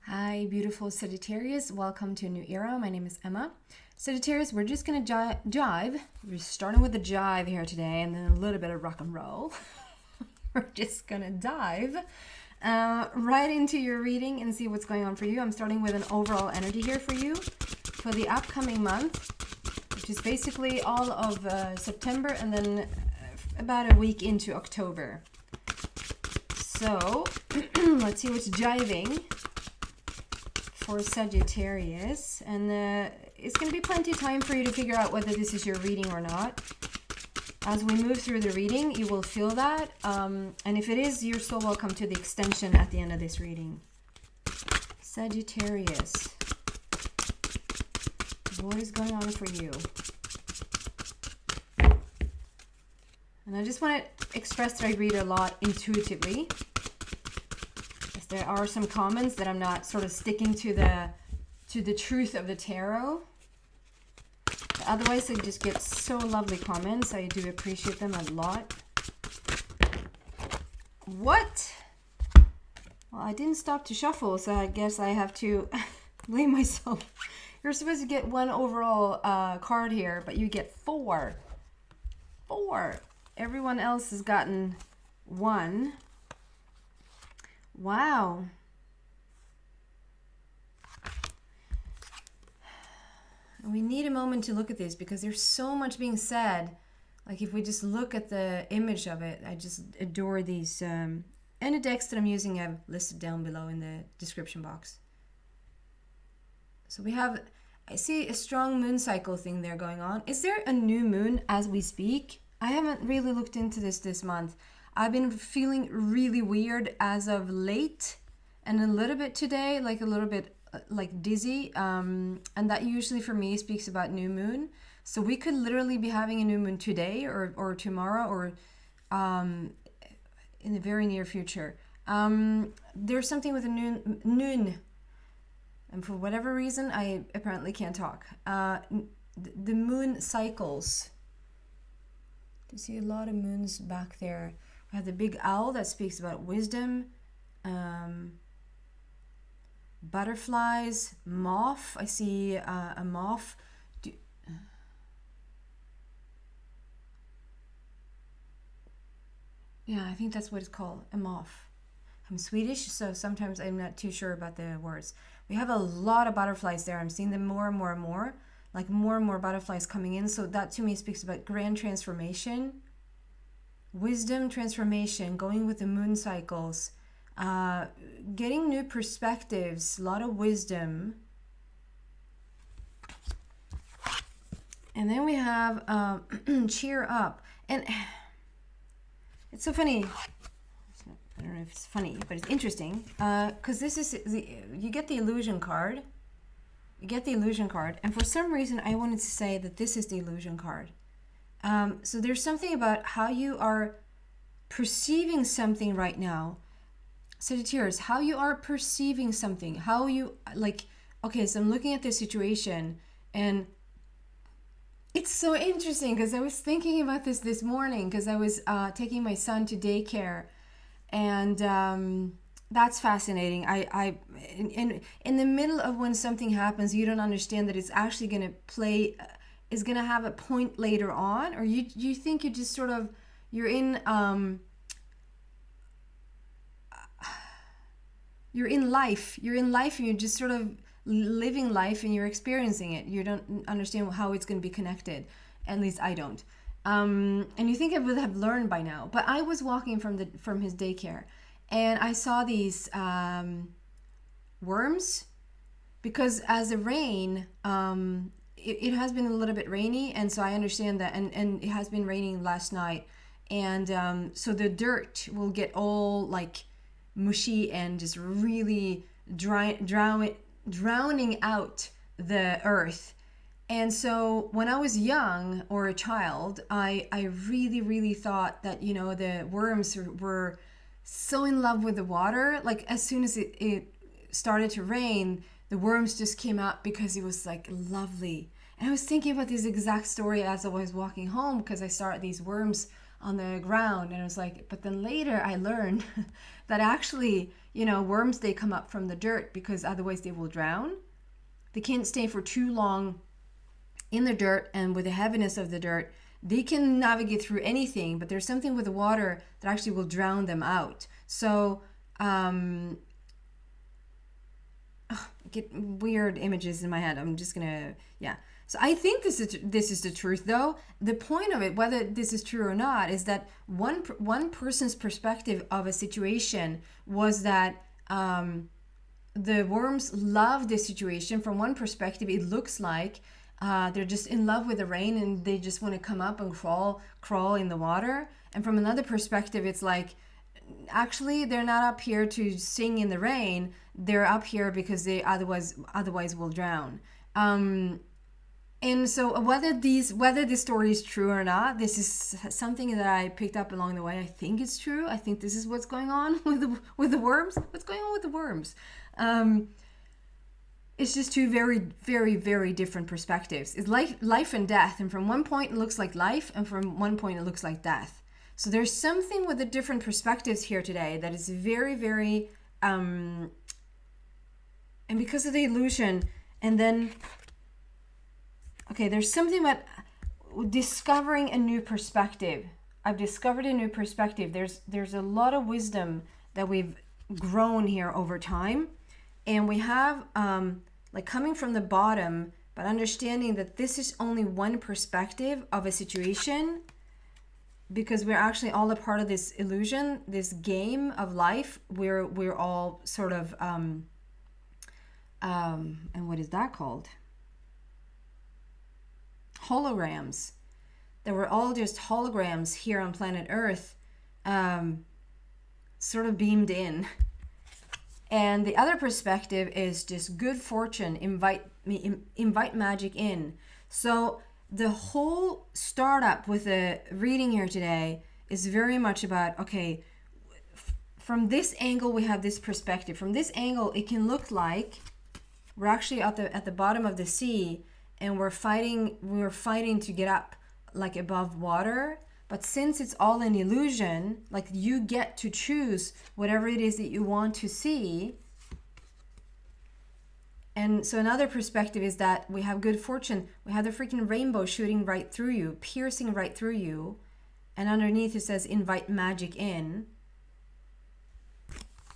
Hi, beautiful Sagittarius. Welcome to a new era. My name is Emma. Sagittarius, we're just going to jive. We're starting with a jive here today and then a little bit of rock and roll. We're just going to dive right into your reading and see what's going on for you. I'm starting with an overall energy here for you for the upcoming month, which is basically all of September and then about a week into October. So let's see what's jiving for Sagittarius, and it's going to be plenty of time for you to figure out whether this is your reading or not. As we move through the reading, you will feel that, and if it is, you're so welcome to the extension at the end of this reading. Sagittarius, what is going on for you? And I just want to express that I read a lot intuitively. There are some comments that I'm not sort of sticking to the truth of the tarot. Otherwise, I just get so lovely comments. I do appreciate them a lot. What? Well, I didn't stop to shuffle, so I guess I have to blame myself. You're supposed to get one overall card here, but you get four. Four. Everyone else has gotten one. Wow. We need a moment to look at this because there's so much being said. Like if we just look at the image of it, I just adore these. And the decks that I'm using I've listed down below in the description box. So we have, I see a strong moon cycle thing there going on. Is there a new moon as we speak? I haven't really looked into this month. I've been feeling really weird as of late and a little bit today, like a little bit like dizzy. And that usually for me speaks about new moon. So we could literally be having a new moon today or tomorrow or in the very near future. There's something with a noon. And for whatever reason, I apparently can't talk. The moon cycles. You see a lot of moons back there. We have the big owl that speaks about wisdom, butterflies, moth. I see a moth. Yeah, I think that's what it's called, a moth. I'm Swedish, so sometimes I'm not too sure about the words. We have a lot of butterflies there. I'm seeing them more and more and more, like more and more butterflies coming in. So that to me speaks about grand transformation. Wisdom, transformation, going with the moon cycles, getting new perspectives, a lot of wisdom. And then we have cheer up. And it's so funny. I don't know if it's funny, but it's interesting. Because this is, you get the illusion card. You get the illusion card. And for some reason, I wanted to say that this is the illusion card. So there's something about how you are perceiving something right now. Sagittarius, how you are perceiving something. How you, like, okay, so I'm looking at this situation and it's so interesting because I was thinking about this morning because I was taking my son to daycare and that's fascinating. In the middle of when something happens, you don't understand that it's actually going to play... is going to have a point later on, or you think you just sort of you're in life and you're just sort of living life and you're experiencing it. You don't understand how it's going to be connected. At least I don't. And you think I would have learned by now, but I was walking from his daycare and I saw these worms because as the rain it has been a little bit rainy, and so I understand that, and it has been raining last night, and so the dirt will get all like mushy and just really drowning out the earth. And so when I was young or a child, I really, really thought that, you know, the worms were so in love with the water. Like as soon as it started to rain, the worms just came out because it was like lovely. And I was thinking about this exact story as I was walking home because I saw these worms on the ground. And I was like, but then later I learned that actually, worms, they come up from the dirt because otherwise they will drown. They can't stay for too long in the dirt, and with the heaviness of the dirt, they can navigate through anything, but there's something with the water that actually will drown them out. So get weird images in my head. I'm just gonna, so I think this is the truth, though. The point of it, whether this is true or not, is that one person's perspective of a situation was that the worms love this situation. From one perspective, it looks like they're just in love with the rain and they just want to come up and crawl in the water. And from another perspective, it's like, actually, they're not up here to sing in the rain. They're up here because they otherwise will drown. And so whether this story is true or not, this is something that I picked up along the way. I think it's true. I think this is what's going on with the worms. What's going on with the worms? It's just two very, very, very different perspectives. It's life and death. And from one point, it looks like life. And from one point, it looks like death. So there's something with the different perspectives here today that is very, very... and because of the illusion, and then... Okay, there's something about discovering a new perspective. I've discovered a new perspective. There's a lot of wisdom that we've grown here over time. And we have, coming from the bottom, but understanding that this is only one perspective of a situation, because we're actually all a part of this illusion, this game of life, where we're all sort of, and what is that called? Holograms. That we're all just holograms here on planet Earth, sort of beamed in. And the other perspective is just good fortune, invite magic in. So the whole startup with the reading here today is very much about, okay, from this angle we have this perspective. From this angle, it can look like we're actually at the bottom of the sea, and we're fighting to get up like above water. But since it's all an illusion, like, you get to choose whatever it is that you want to see. And so another perspective is that we have good fortune. We have the freaking rainbow shooting right through you, piercing right through you. And underneath it says, invite magic in.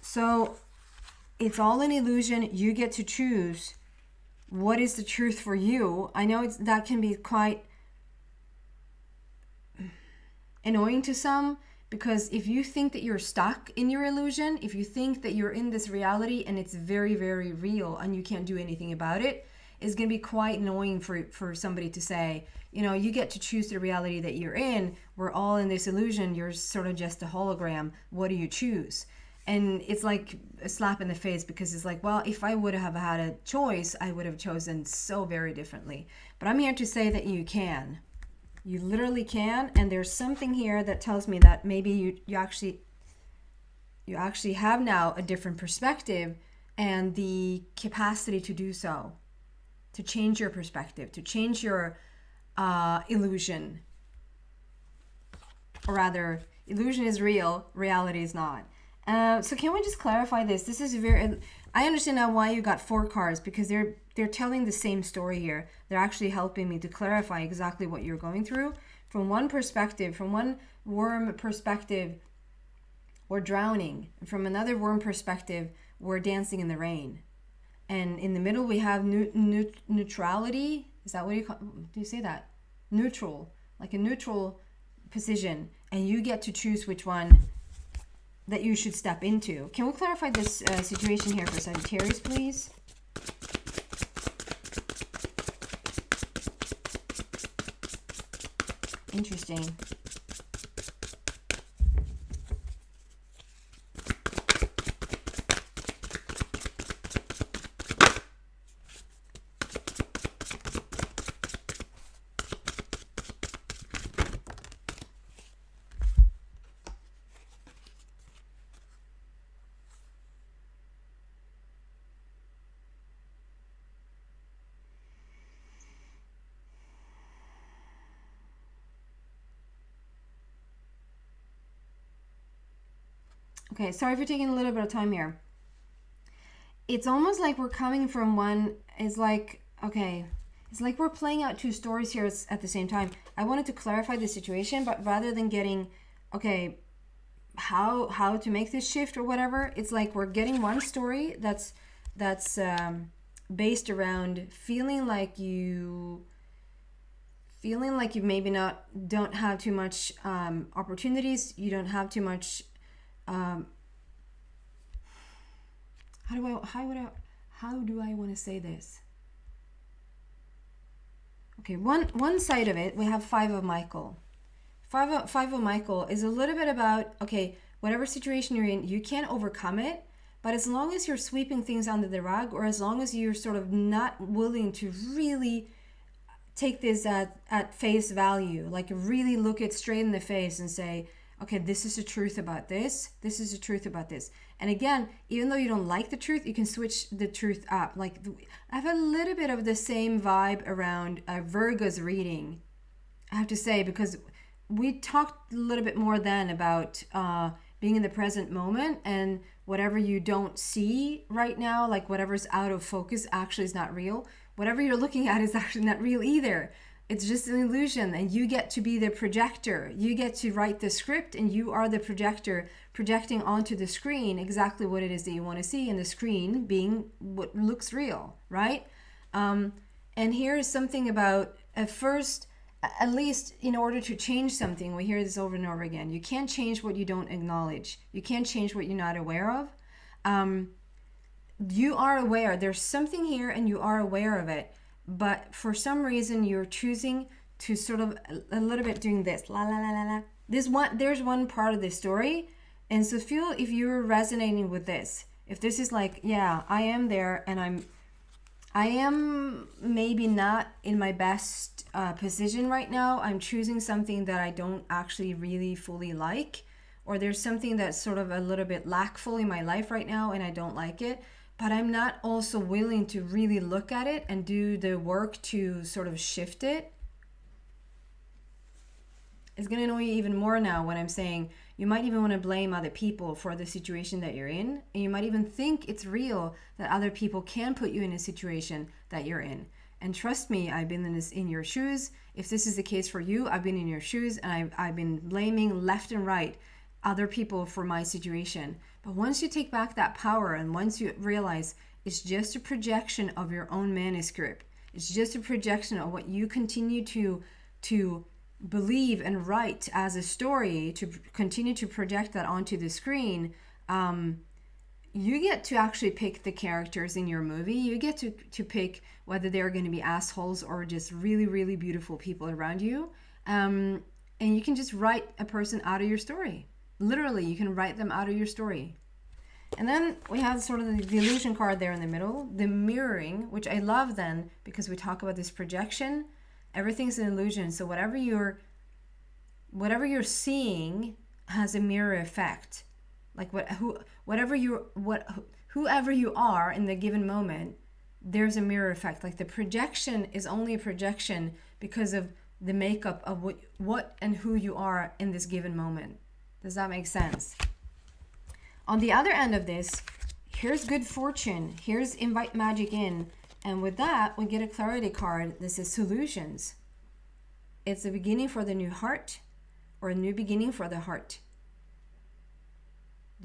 So it's all an illusion. You get to choose what is the truth for you. I know that can be quite annoying to some, because if you think that you're stuck in your illusion, if you think that you're in this reality and it's very, very real and you can't do anything about it, it's going to be quite annoying for somebody to say, you get to choose the reality that you're in. We're all in this illusion. You're sort of just a hologram. What do you choose? And it's like a slap in the face, because it's like, well, if I would have had a choice, I would have chosen so very differently. But I'm here to say that you can. You literally can, and there's something here that tells me that maybe you actually have now a different perspective and the capacity to do so, to change your perspective, to change your illusion. Or rather, illusion is real, reality is not. So can we just clarify this? This is I understand now why you got 4 cards, because they're telling the same story here. They're actually helping me to clarify exactly what you're going through. From one perspective, from one worm perspective, we're drowning. From another worm perspective, we're dancing in the rain. And in the middle, we have neutrality. Is that what do you say that? Neutral, like a neutral position. And you get to choose which one that you should step into. Can we clarify this situation here for Sagittarius, please? Interesting. Okay, sorry for taking a little bit of time here. It's almost like we're coming from one, it's like, okay, it's like we're playing out two stories here at the same time. I wanted to clarify the situation, but rather than getting, okay, how to make this shift or whatever, it's like we're getting one story that's based around feeling like you maybe don't have too much opportunities, you don't have too much how do I want to say this? Okay, one side of it, we have Five of Michael. Five of Michael is a little bit about, okay, whatever situation you're in, you can't overcome it, but as long as you're sweeping things under the rug, or as long as you're sort of not willing to really take this at face value, like really look it straight in the face and say, okay, this is the truth about this. This is the truth about this. And again, even though you don't like the truth, you can switch the truth up. Like I have a little bit of the same vibe around Virgo's reading, I have to say, because we talked a little bit more then about being in the present moment, and whatever you don't see right now, like whatever's out of focus actually is not real. Whatever you're looking at is actually not real either. It's just an illusion, and you get to be the projector. You get to write the script, and you are the projector projecting onto the screen exactly what it is that you want to see, and the screen being what looks real, right? And here is something about, at first, at least in order to change something, we hear this over and over again, you can't change what you don't acknowledge. You can't change what you're not aware of. You are aware. There's something here, and you are aware of it. But for some reason, you're choosing to sort of a little bit doing this, la la la la la. There's one part of the story, and so feel if you're resonating with this. If this is like, yeah, I am there, and I am maybe not in my best position right now. I'm choosing something that I don't actually really fully like, or there's something that's sort of a little bit lackful in my life right now, and I don't like it. But I'm not also willing to really look at it and do the work to sort of shift it. It's going to annoy you even more now when I'm saying you might even want to blame other people for the situation that you're in. And you might even think it's real that other people can put you in a situation that you're in. And trust me, I've been in your shoes. If this is the case for you, I've been in your shoes, and I've been blaming left and right other people for my situation. But once you take back that power, and once you realize it's just a projection of your own manuscript, it's just a projection of what you continue to believe and write as a story, to continue to project that onto the screen, you get to actually pick the characters in your movie. You get to pick whether they're going to be assholes or just really, really beautiful people around you. And you can just write a person out of your story. Literally, you can write them out of your story. And then we have sort of the illusion card there in the middle, the mirroring, which I love then, because we talk about this projection. Everything's an illusion. So whatever you're seeing has a mirror effect. Like whoever you are in the given moment, there's a mirror effect. Like the projection is only a projection because of the makeup of what and who you are in this given moment. Does that make sense? On the other end of this, here's good fortune. Here's invite magic in. And with that, we get a clarity card. This is solutions. It's a beginning for the new heart, or a new beginning for the heart.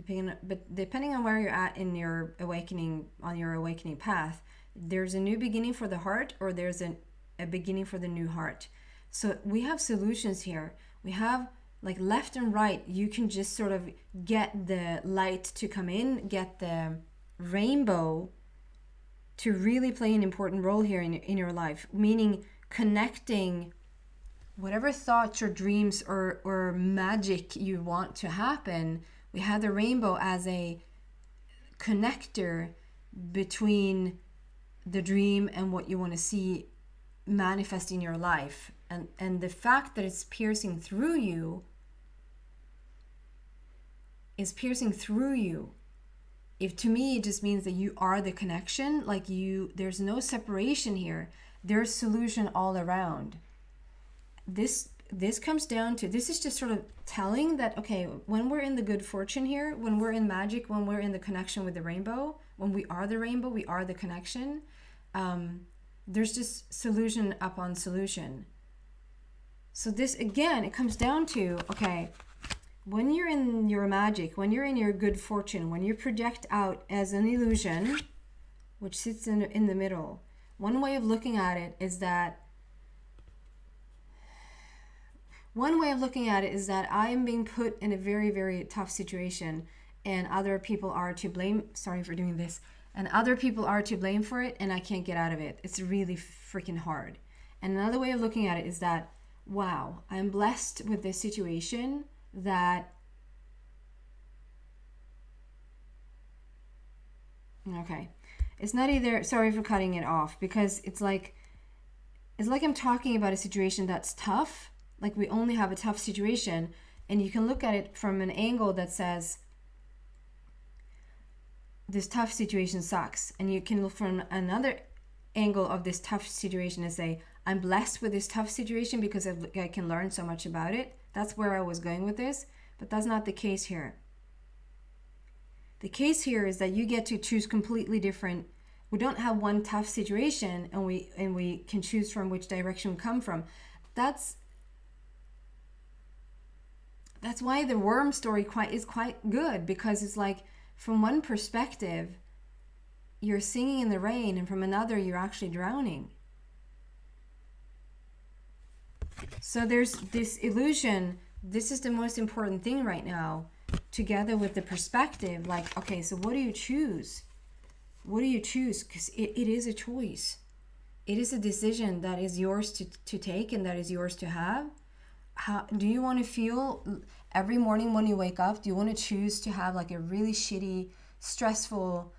Depending on where you're at in your awakening, on your awakening path, there's a new beginning for the heart, or there's a beginning for the new heart. So we have solutions here. We have like left and right. You can just sort of get the light to come in, get the rainbow to really play an important role here in your life, meaning connecting whatever thoughts or dreams or magic you want to happen. We have the rainbow as a connector between the dream and what you want to see manifest in your life. And the fact that it's piercing through you is piercing through you. If to me, it just means that you are the connection, like there's no separation here. There's solution all around. This this comes down to, this is just sort of telling that, okay, when we're in the good fortune here, when we're in magic, when we're in the connection with the rainbow, when we are the rainbow, we are the connection, there's just solution upon solution. So this, again, it comes down to, okay, when you're in your magic, when you're in your good fortune, when you project out as an illusion, which sits in the middle, one way of looking at it is that I am being put in a very, very tough situation, and other people are to blame. Sorry for doing this. And other people are to blame for it, and I can't get out of it. It's really freaking hard. And another way of looking at it is that, wow, I'm blessed with this situation that, okay, it's not either, sorry for cutting it off, because it's like I'm talking about a situation that's tough. Like, we only have a tough situation, and you can look at it from an angle that says, this tough situation sucks. And you can look from another angle of this tough situation and say, I'm blessed with this tough situation because I can learn so much about it. That's where I was going with this, but that's not the case here. The case here is that you get to choose completely different. We don't have one tough situation, and we can choose from which direction we come from. That's why the worm story is quite good, because it's like, from one perspective, you're singing in the rain, and from another, you're actually drowning. So there's this illusion. This is the most important thing right now, together with the perspective. Like, okay, so what do you choose? What do you choose? Because it is a choice. It is a decision that is yours to take, and that is yours to have. How do you want to feel every morning when you wake up? Do you want to choose to have like a really shitty, stressful,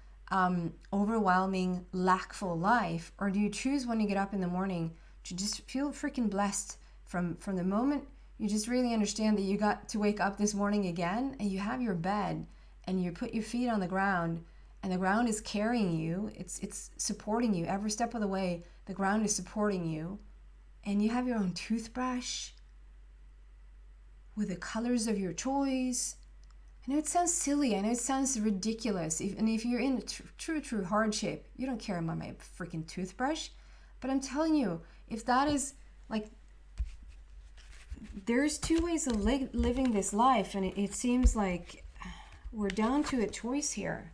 overwhelming, lackful life? Or do you choose when you get up in the morning to just feel freaking blessed from the moment you just really understand that you got to wake up this morning again, and you have your bed, and you put your feet on the ground, and the ground is carrying you. It's supporting you every step of the way. The ground is supporting you, and you have your own toothbrush with the colors of your choice. I know it sounds silly. I know it sounds ridiculous. If you're in true hardship, you don't care about my freaking toothbrush. But I'm telling you, if that is like, there's two ways of living this life, and it seems like we're down to a choice here.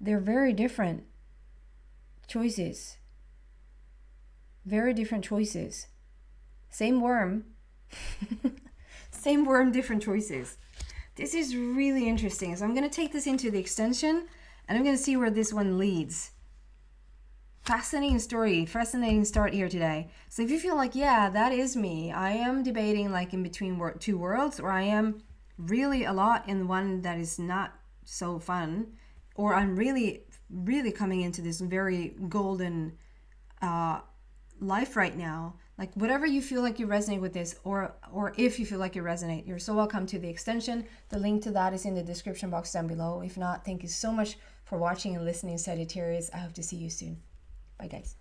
They're very different choices. Very different choices. Same worm. Same worm, different choices. This is really interesting. So I'm going to take this into the extension, and I'm going to see where this one leads. Fascinating story, fascinating start here today. So if you feel like, yeah, that is me, I am debating like in between two worlds, or I am really a lot in one that is not so fun, or I'm really coming into this very golden life right now, like whatever you feel like you resonate with this, or if you feel like you resonate, you're so welcome to the extension. The link to that is in the description box down below. If not, thank you so much for watching and listening, Sagittarius. I hope to see you soon. Bye, guys.